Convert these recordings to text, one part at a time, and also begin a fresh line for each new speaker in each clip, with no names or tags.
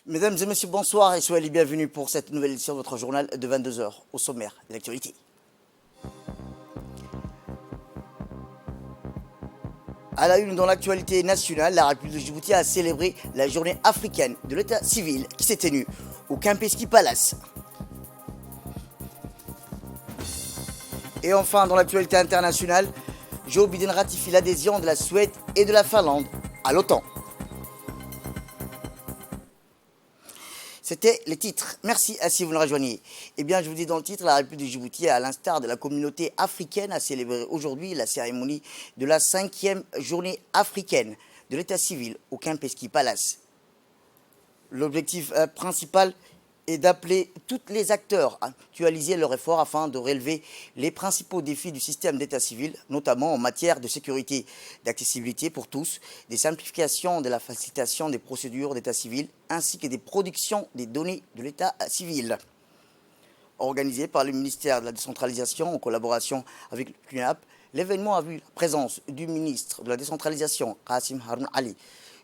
Mesdames et messieurs, bonsoir et soyez les bienvenus pour cette nouvelle édition de votre journal de 22 heures. Au sommaire, l'actualité. À la une dans l'actualité nationale, la République de Djibouti a célébré la journée africaine de l'état civil qui s'est tenue au Kempinski Palace. Et enfin, dans l'actualité internationale, Joe Biden ratifie l'adhésion de la Suède et de la Finlande à l'OTAN. C'était les titres. Merci si vous nous rejoignez. Eh bien, je vous dis dans le titre, la République du Djibouti, à l'instar de la communauté africaine, a célébré aujourd'hui la cérémonie de la 5e journée africaine de l'état civil au Kempinski Palace. L'objectif principal est d'appeler tous les acteurs à actualiser leurs efforts afin de relever les principaux défis du système d'état civil, notamment en matière de sécurité, d'accessibilité pour tous, des simplifications de la facilitation des procédures d'état civil, ainsi que des productions des données de l'état civil. Organisé par le ministère de la décentralisation en collaboration avec l'UNAP, l'événement a vu la présence du ministre de la décentralisation, Qassim Haroun Ali,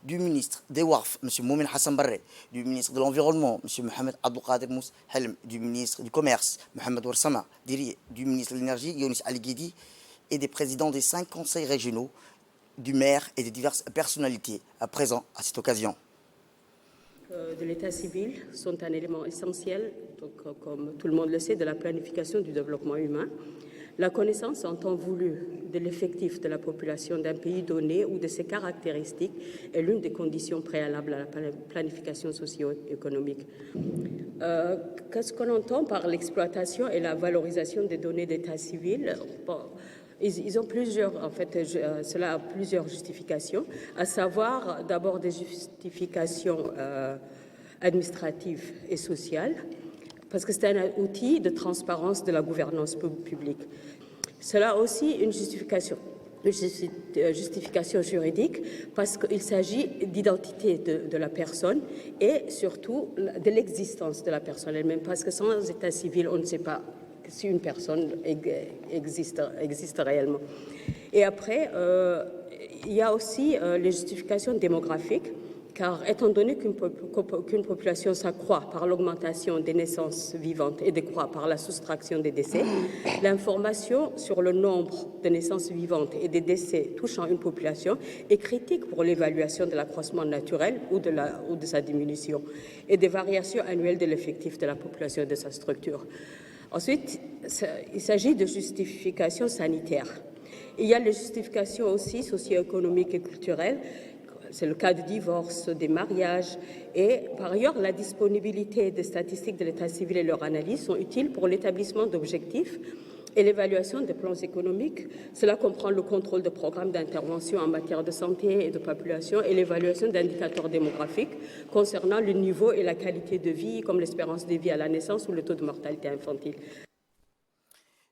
du ministre des WARF, M. Moumen Hassan Barre, du ministre de l'Environnement, M. Mohamed Abdelkader Mous Helm, du ministre du Commerce, Mohamed Ouarsama Diri, du ministre de l'Énergie, Younis Ali Guidi, et des présidents des 5 conseils régionaux, du maire et des diverses personnalités présents à cette occasion.
De l'état civil sont un élément essentiel, donc, comme tout le monde le sait, de la planification du développement humain. La connaissance en temps voulu de l'effectif de la population d'un pays donné ou de ses caractéristiques est l'une des conditions préalables à la planification socio-économique. Qu'est-ce qu'on entend par l'exploitation et la valorisation des données d'état civil? Ils ont cela a plusieurs justifications, à savoir d'abord des justifications administratives et sociales, parce que c'est un outil de transparence de la gouvernance publique. Cela a aussi une justification juridique, parce qu'il s'agit d'identité de la personne et surtout de l'existence de la personne elle-même, parce que sans état civil, on ne sait pas si une personne existe réellement. Et après, il y a aussi les justifications démographiques, car étant donné qu'une population s'accroît par l'augmentation des naissances vivantes et décroît par la soustraction des décès, l'information sur le nombre de naissances vivantes et des décès touchant une population est critique pour l'évaluation de l'accroissement naturel ou de sa diminution et des variations annuelles de l'effectif de la population et de sa structure. Ensuite, il s'agit de justifications sanitaires. Il y a les justifications aussi socio-économiques et culturelles. C'est le cas de divorce, des mariages. Et par ailleurs, la disponibilité des statistiques de l'état civil et leur analyse sont utiles pour l'établissement d'objectifs et l'évaluation des plans économiques. Cela comprend le contrôle de programmes d'intervention en matière de santé et de population et l'évaluation d'indicateurs démographiques concernant le niveau et la qualité de vie, comme l'espérance de vie à la naissance ou le taux de mortalité infantile.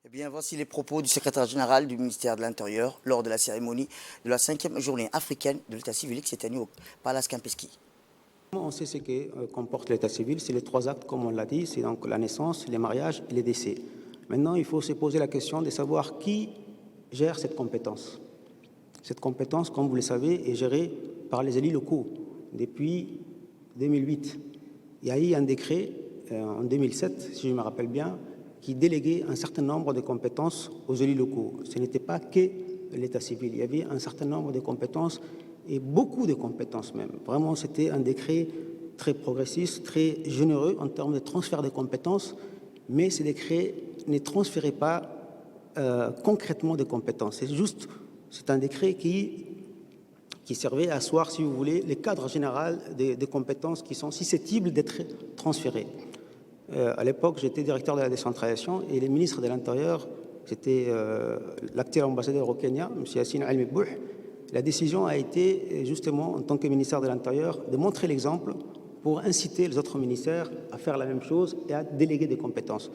Eh bien, voici les propos du secrétaire général du ministère de l'Intérieur lors de la cérémonie de la 5e journée africaine de l'état civil qui s'est tenue au Palace Kempinski.
On sait ce que comporte l'état civil, c'est les 3 actes, comme on l'a dit, c'est donc la naissance, les mariages et les décès. Maintenant, il faut se poser la question de savoir qui gère cette compétence. Cette compétence, comme vous le savez, est gérée par les élus locaux depuis 2008. Il y a eu un décret en 2007, si je me rappelle bien, qui déléguait un certain nombre de compétences aux élus locaux. Ce n'était pas que l'état civil, il y avait un certain nombre de compétences et beaucoup de compétences même. Vraiment, c'était un décret très progressiste, très généreux en termes de transfert de compétences, mais ces décrets ne transféraient pas concrètement des compétences. C'est un décret qui servait à asseoir, si vous voulez, les cadres généraux des compétences qui sont susceptibles d'être transférées. À l'époque, j'étais directeur de la décentralisation et le ministre de l'Intérieur, c'était l'actuel ambassadeur au Kenya, M. Yassine Al-Mibouh. La décision a été, justement, en tant que ministère de l'Intérieur, de montrer l'exemple pour inciter les autres ministères à faire la même chose et à déléguer des compétences.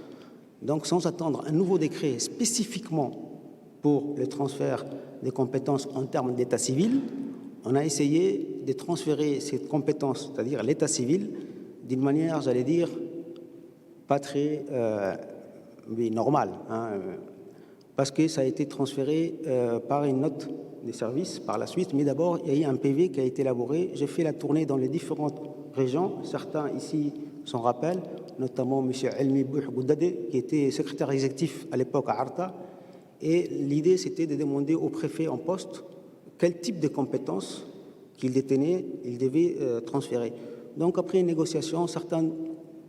Donc, sans attendre un nouveau décret spécifiquement pour le transfert des compétences en termes d'état civil, on a essayé de transférer ces compétences, c'est-à-dire l'état civil, d'une manière, j'allais dire, pas très normale, parce que ça a été transféré par une note des services par la suite, mais d'abord, il y a eu un PV qui a été élaboré. J'ai fait la tournée dans les différentes région. Certains ici s'en rappellent, notamment M. Elmi Boudade, qui était secrétaire exécutif à l'époque à Arta. Et l'idée, c'était de demander au préfet en poste quel type de compétences qu'il détenait, il devait transférer. Donc après une négociation, certains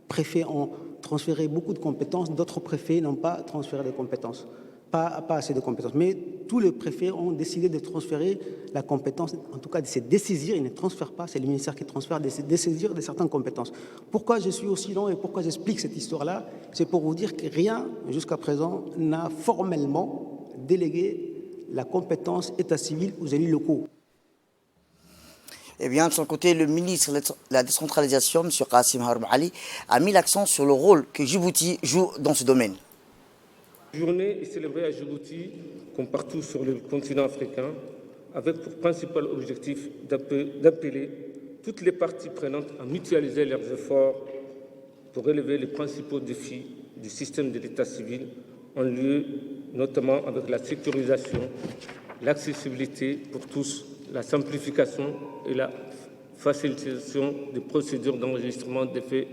préfets ont transféré beaucoup de compétences, d'autres préfets n'ont pas transféré de compétences, pas assez de compétences. Mais tous les préfets ont décidé de transférer la compétence, en tout cas de se dessaisir, ils ne transfèrent pas, c'est le ministère qui transfère, de se dessaisir de certaines compétences. Pourquoi je suis aussi long et pourquoi j'explique cette histoire-là? C'est pour vous dire que rien, jusqu'à présent, n'a formellement délégué la compétence état civil aux élus locaux.
Eh bien, de son côté, le ministre de la décentralisation, M. Qassim Harb Ali, a mis l'accent sur le rôle que Djibouti joue dans ce domaine.
La journée est célébrée à Djibouti, comme partout sur le continent africain, avec pour principal objectif d'appeler toutes les parties prenantes à mutualiser leurs efforts pour relever les principaux défis du système de l'état civil, en lieu notamment avec la sécurisation, l'accessibilité pour tous, la simplification et la facilitation des procédures d'enregistrement des faits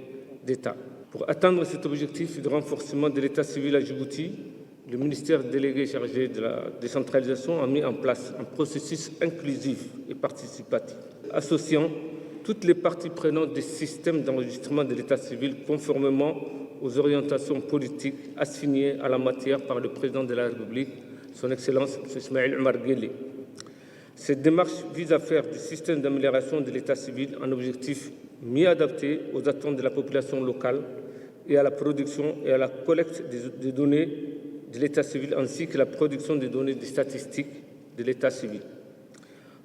d'État. Pour atteindre cet objectif de renforcement de l'état civil à Djibouti, le ministère délégué chargé de la décentralisation a mis en place un processus inclusif et participatif, associant toutes les parties prenantes des systèmes d'enregistrement de l'état civil conformément aux orientations politiques assignées à la matière par le président de la République, son Excellence M. Ismaël Omar Guelleh. Cette démarche vise à faire du système d'amélioration de l'état civil un objectif mieux adapté aux attentes de la population locale et à la production et à la collecte des données de l'état civil ainsi que la production des données des statistiques de l'état civil.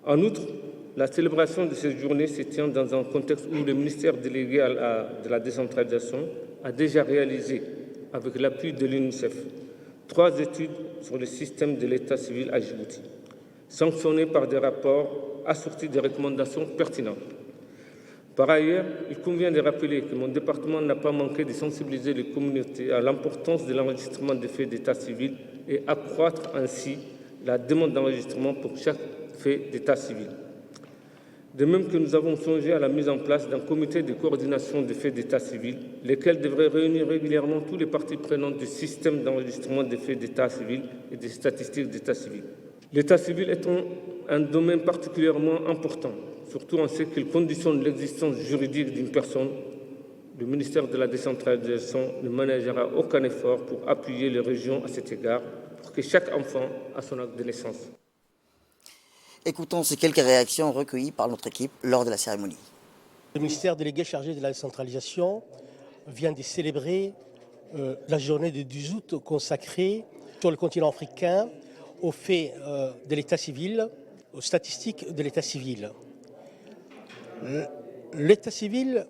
En outre, la célébration de cette journée se tient dans un contexte où le ministère délégué de la décentralisation a déjà réalisé, avec l'appui de l'UNICEF, 3 études sur le système de l'état civil à Djibouti, sanctionnées par des rapports assortis de recommandations pertinentes. Par ailleurs, il convient de rappeler que mon département n'a pas manqué de sensibiliser les communautés à l'importance de l'enregistrement des faits d'état civil et accroître ainsi la demande d'enregistrement pour chaque fait d'état civil. De même que nous avons songé à la mise en place d'un comité de coordination des faits d'état civil, lequel devrait réunir régulièrement tous les parties prenantes du système d'enregistrement des faits d'état civil et des statistiques d'état civil. L'état civil étant un domaine particulièrement important, surtout en ce qu'il conditionne l'existence juridique d'une personne, le ministère de la décentralisation ne ménagera aucun effort pour appuyer les régions à cet égard, pour que chaque enfant ait son acte de naissance.
Écoutons ces quelques réactions recueillies par notre équipe lors de la cérémonie.
Le ministère délégué chargé de la décentralisation vient de célébrer la journée du 10 août consacrée sur le continent africain aux faits de l'état civil, aux statistiques de l'état civil. L'état civil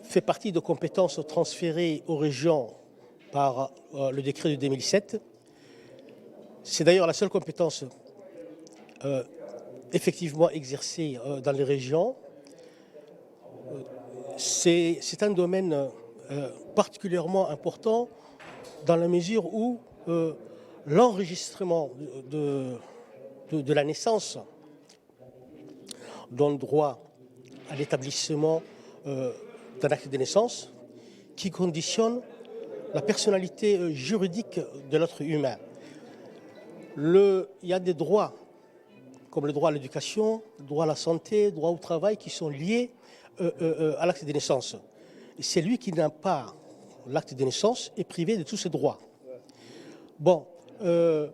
fait partie de compétences transférées aux régions par le décret de 2007. C'est d'ailleurs la seule compétence effectivement exercée dans les régions. C'est un domaine particulièrement important dans la mesure où l'enregistrement de la naissance donne droit à l'établissement d'un acte de naissance qui conditionne la personnalité juridique de l'être humain. Il y a des droits, comme le droit à l'éducation, le droit à la santé, le droit au travail, qui sont liés à l'acte de naissance. Et celui qui n'a pas l'acte de naissance est privé de tous ses droits. Bon, le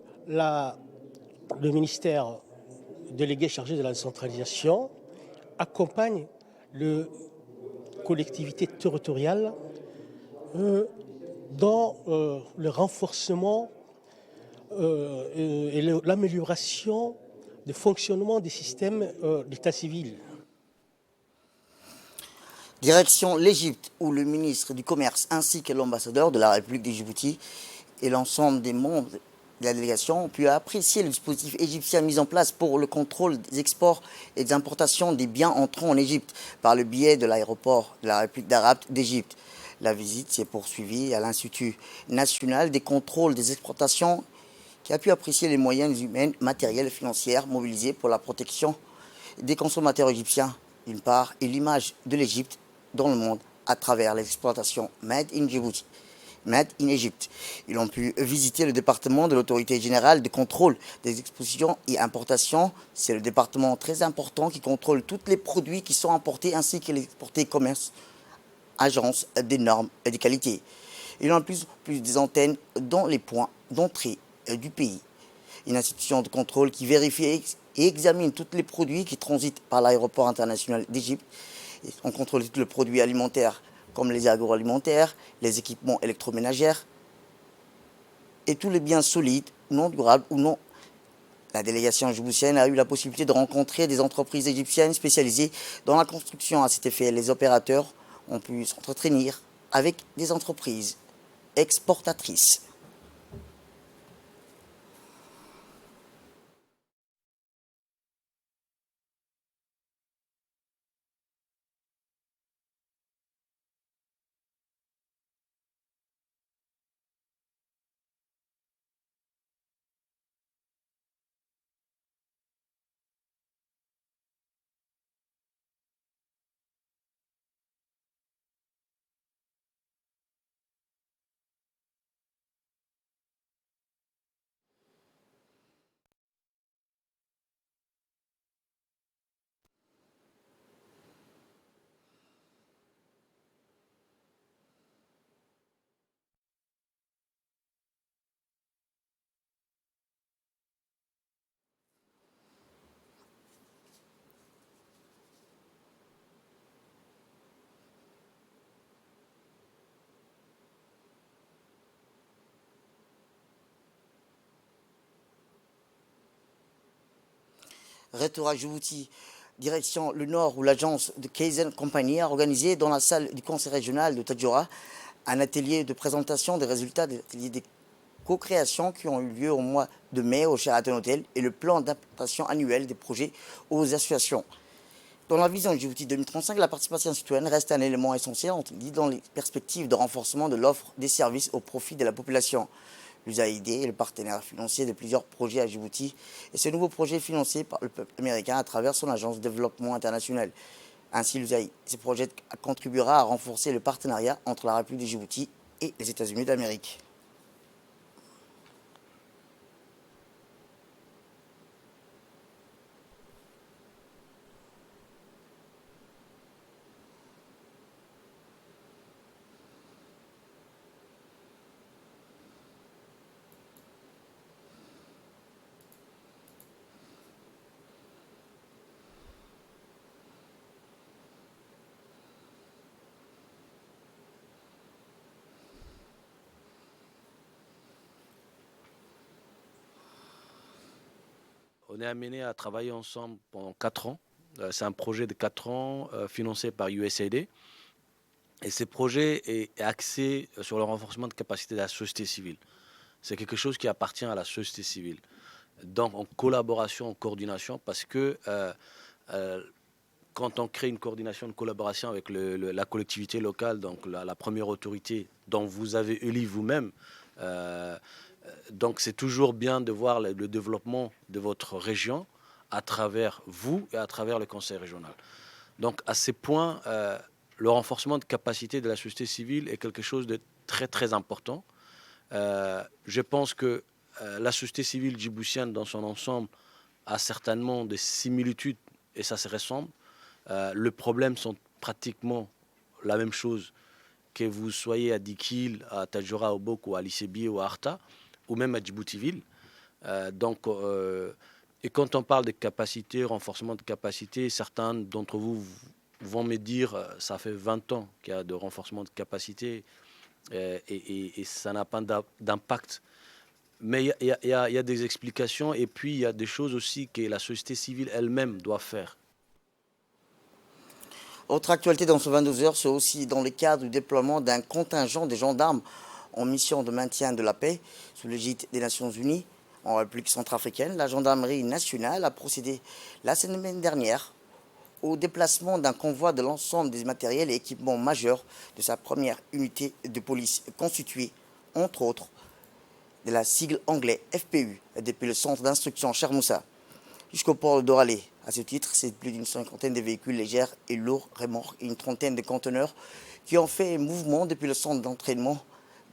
ministère délégué chargé de la décentralisation accompagne les collectivités territoriales dans le renforcement et l'amélioration du fonctionnement des systèmes d'état civil.
Direction l'Égypte, où le ministre du Commerce ainsi que l'ambassadeur de la République de Djibouti et l'ensemble des membres de la délégation ont pu apprécier le dispositif égyptien mis en place pour le contrôle des exports et des importations des biens entrant en Égypte par le biais de l'aéroport de la République arabe d'Égypte. La visite s'est poursuivie à l'Institut national des contrôles des exportations qui a pu apprécier les moyens humains, matériels et financiers mobilisés pour la protection des consommateurs égyptiens d'une part, et l'image de l'Égypte dans le monde à travers l'exploitation Made in Djibouti, Made in Egypt. Ils ont pu visiter le département de l'autorité générale de contrôle des expositions et importations. C'est le département très important qui contrôle tous les produits qui sont importés ainsi que les exportés commerce, agence des normes et des qualités. Ils ont plus des antennes dans les points d'entrée du pays. Une institution de contrôle qui vérifie et examine tous les produits qui transitent par l'aéroport international d'Égypte. On contrôle tous les produits alimentaires comme les agroalimentaires, les équipements électroménagers et tous les biens solides, non durables ou non. La délégation djiboutienne a eu la possibilité de rencontrer des entreprises égyptiennes spécialisées dans la construction. À cet effet, les opérateurs ont pu s'entretenir avec des entreprises exportatrices. Retour à Djibouti, direction le nord où l'agence de Kaizen Company a organisé dans la salle du conseil régional de Tadjoura un atelier de présentation des résultats des ateliers de co-création qui ont eu lieu au mois de mai au Sheraton Hotel et le plan d'implantation annuel des projets aux associations. Dans la vision de Djibouti 2035, la participation citoyenne reste un élément essentiel dans les perspectives de renforcement de l'offre des services au profit de la population. L'USAID est le partenaire financier de plusieurs projets à Djibouti et ce nouveau projet est financé par le peuple américain à travers son agence de développement international. Ainsi, l'USAID, ce projet contribuera à renforcer le partenariat entre la République de Djibouti et les États-Unis d'Amérique.
On est amené à travailler ensemble pendant 4 ans. C'est un projet de 4 ans financé par USAID. Et ce projet est axé sur le renforcement de capacité de la société civile. C'est quelque chose qui appartient à la société civile. Donc en collaboration, en coordination, parce que quand on crée une coordination, une collaboration avec la collectivité locale, donc la première autorité dont vous avez élu vous-même, donc c'est toujours bien de voir le développement de votre région à travers vous et à travers le conseil régional. Donc à ces points, le renforcement de capacité de la société civile est quelque chose de très très important. Je pense que la société civile djiboutienne dans son ensemble a certainement des similitudes et ça se ressemble. Les problèmes sont pratiquement la même chose que vous soyez à Dikil, à Tadjoura, au Bok, ou à Lissébi, ou à Arta, ou même à Djibouti-Ville. Et quand on parle de capacité, renforcement de capacité, certains d'entre vous vont me dire ça fait 20 ans qu'il y a de renforcement de capacité et ça n'a pas d'impact. Mais il y a des explications et puis il y a des choses aussi que la société civile elle-même doit faire.
Autre actualité dans ce 22 heures, c'est aussi dans le cadre du déploiement d'un contingent de gendarmes en mission de maintien de la paix sous l'égide des Nations Unies en République centrafricaine. La gendarmerie nationale a procédé la semaine dernière au déplacement d'un convoi de l'ensemble des matériels et équipements majeurs de sa première unité de police constituée, entre autres, de la sigle anglais FPU depuis le centre d'instruction Chermoussa jusqu'au port de Doralé À ce titre, c'est plus d'une cinquantaine de véhicules légers et lourds remorques et une trentaine de conteneurs qui ont fait mouvement depuis le centre d'entraînement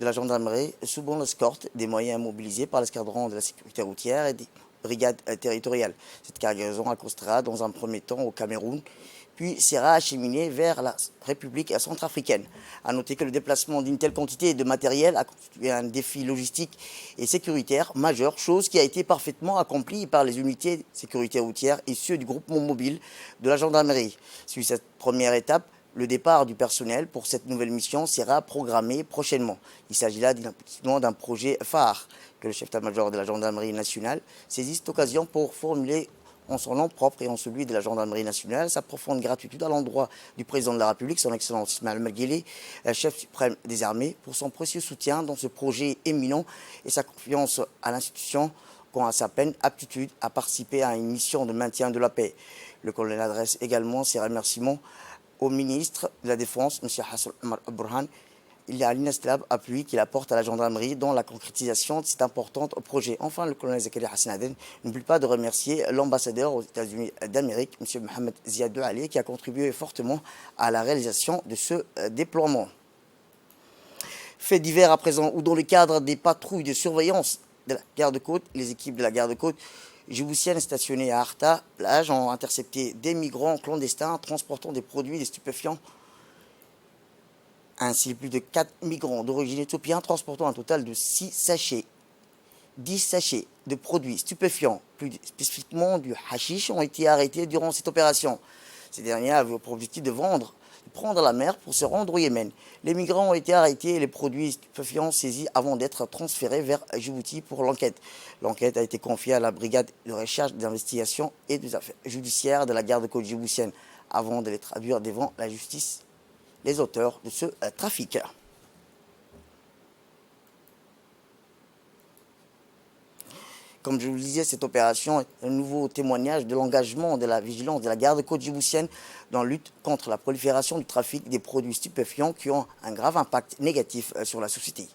de la gendarmerie sous bonne escorte des moyens mobilisés par l'escadron de la sécurité routière et des brigades territoriales. Cette cargaison accostera dans un premier temps au Cameroun, puis sera acheminée vers la République centrafricaine. A noter que le déplacement d'une telle quantité de matériel a constitué un défi logistique et sécuritaire majeur, chose qui a été parfaitement accomplie par les unités de sécurité routière et ceux du groupement mobile de la gendarmerie. Sur cette première étape, le départ du personnel pour cette nouvelle mission sera programmé prochainement. Il s'agit là d'un projet phare que le chef d'état-major de la gendarmerie nationale saisit cette occasion pour formuler en son nom propre et en celui de la gendarmerie nationale sa profonde gratitude à l'endroit du président de la République, son Excellence Ismaël Marguerite, chef suprême des armées, pour son précieux soutien dans ce projet éminent et sa confiance à l'institution quant à sa pleine aptitude à participer à une mission de maintien de la paix. Le colonel adresse également ses remerciements au ministre de la Défense, M. Hassan Omar Burhan. Il y a l'inestimable appui qu'il apporte à la gendarmerie dans la concrétisation de cet important projet. Enfin, le colonel Zakaria Hassan Aden n'oublie pas de remercier l'ambassadeur aux États-Unis d'Amérique, M. Mohamed Ziad Ali, qui a contribué fortement à la réalisation de ce déploiement. Fait divers à présent, où dans le cadre des patrouilles de surveillance de la garde-côte, les équipes de la garde-côte djiboutiennes stationnées à Arta, plage, ont intercepté des migrants clandestins transportant des produits des stupéfiants. Ainsi, plus de 4 migrants d'origine éthiopienne transportant un total de 10 sachets de produits stupéfiants, plus spécifiquement du hashish, ont été arrêtés durant cette opération. Ces derniers avaient pour objectif de prendre la mer pour se rendre au Yémen. Les migrants ont été arrêtés et les produits stupéfiants saisis avant d'être transférés vers Djibouti pour l'enquête. L'enquête a été confiée à la brigade de recherche, d'investigation et des affaires judiciaires de la garde-côte djiboutienne avant de les traduire devant la justice, les auteurs de ce trafic. Comme je vous le disais, cette opération est un nouveau témoignage de l'engagement de la vigilance de la garde-côte djiboutienne dans la lutte contre la prolifération du trafic des produits stupéfiants qui ont un grave impact négatif sur la société.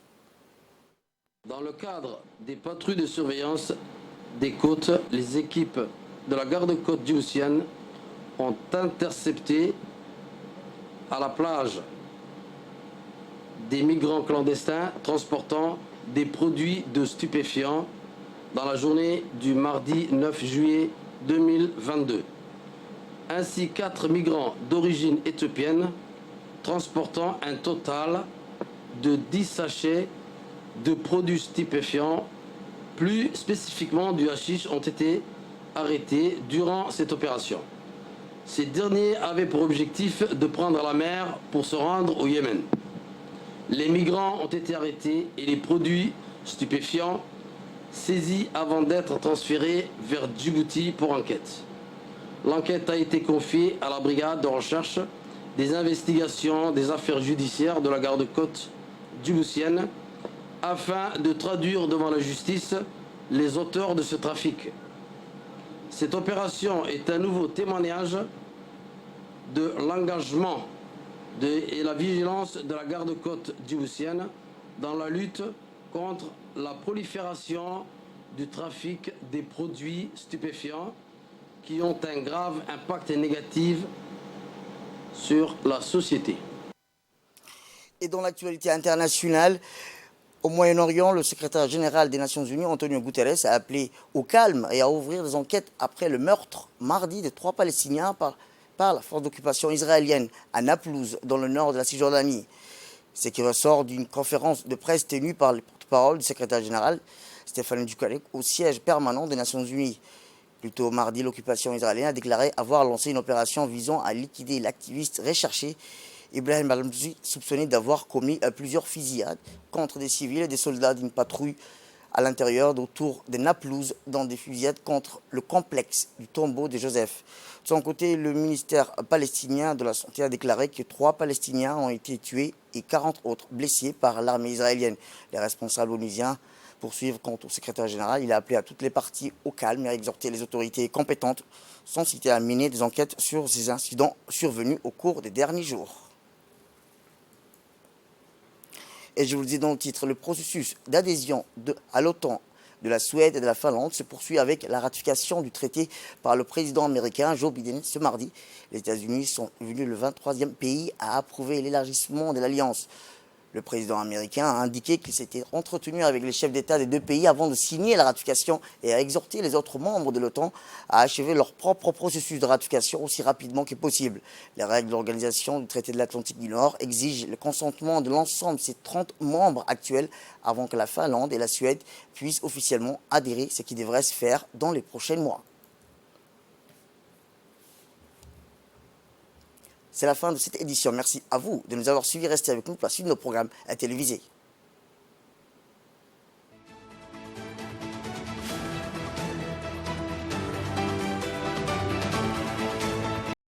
Dans le cadre des patrouilles de surveillance des côtes, les équipes de la garde-côte djiboutienne ont intercepté à la plage des migrants clandestins transportant des produits de stupéfiants dans la journée du mardi 9 juillet 2022. Ainsi 4 migrants d'origine éthiopienne transportant un total de 10 sachets de produits stupéfiants, plus spécifiquement du hashish, ont été arrêtés durant cette opération. Ces derniers avaient pour objectif de prendre la mer pour se rendre au Yémen. Les migrants ont été arrêtés et les produits stupéfiants saisis avant d'être transférés vers Djibouti pour enquête. L'enquête a été confiée à la brigade de recherche des investigations des affaires judiciaires de la garde-côte djiboutienne afin de traduire devant la justice les auteurs de ce trafic. Cette opération est un nouveau témoignage de l'engagement et la vigilance de la garde-côte djiboutienne dans la lutte contre la prolifération du trafic des produits stupéfiants qui ont un grave impact négatif sur la société.
Et dans l'actualité internationale, au Moyen-Orient, le secrétaire général des Nations Unies, Antonio Guterres, a appelé au calme et à ouvrir des enquêtes après le meurtre mardi de 3 Palestiniens par la force d'occupation israélienne à Naplouse, dans le nord de la Cisjordanie. Ce qui ressort d'une conférence de presse tenue par le porte-parole du secrétaire général, Stéphane Dujarric, au siège permanent des Nations Unies. Plus tôt mardi, l'occupation israélienne a déclaré avoir lancé une opération visant à liquider l'activiste recherché Ibrahim Al-Mouzi, soupçonné d'avoir commis plusieurs fusillades contre des civils et des soldats d'une patrouille à l'intérieur autour de Naplouse, dans des fusillades contre le complexe du tombeau de Joseph. De son côté, le ministère palestinien de la Santé a déclaré que 3 Palestiniens ont été tués et 40 autres blessés par l'armée israélienne. Les responsables onusiens poursuivent quant au secrétaire général. Il a appelé à toutes les parties au calme et a exhorté les autorités compétentes, sans citer, à mener des enquêtes sur ces incidents survenus au cours des derniers jours. Et je vous le dis dans le titre, le processus d'adhésion à l'OTAN de la Suède et de la Finlande se poursuit avec la ratification du traité par le président américain Joe Biden ce mardi. Les États-Unis sont devenus le 23e pays à approuver l'élargissement de l'Alliance. Le président américain a indiqué qu'il s'était entretenu avec les chefs d'État des deux pays avant de signer la ratification et a exhorté les autres membres de l'OTAN à achever leur propre processus de ratification aussi rapidement que possible. Les règles de l'organisation du traité de l'Atlantique du Nord exigent le consentement de l'ensemble de ses 30 membres actuels avant que la Finlande et la Suède puissent officiellement adhérer, ce qui devrait se faire dans les prochains mois. C'est la fin de cette édition. Merci à vous de nous avoir suivis. Restez avec nous pour la suite de nos programmes télévisés.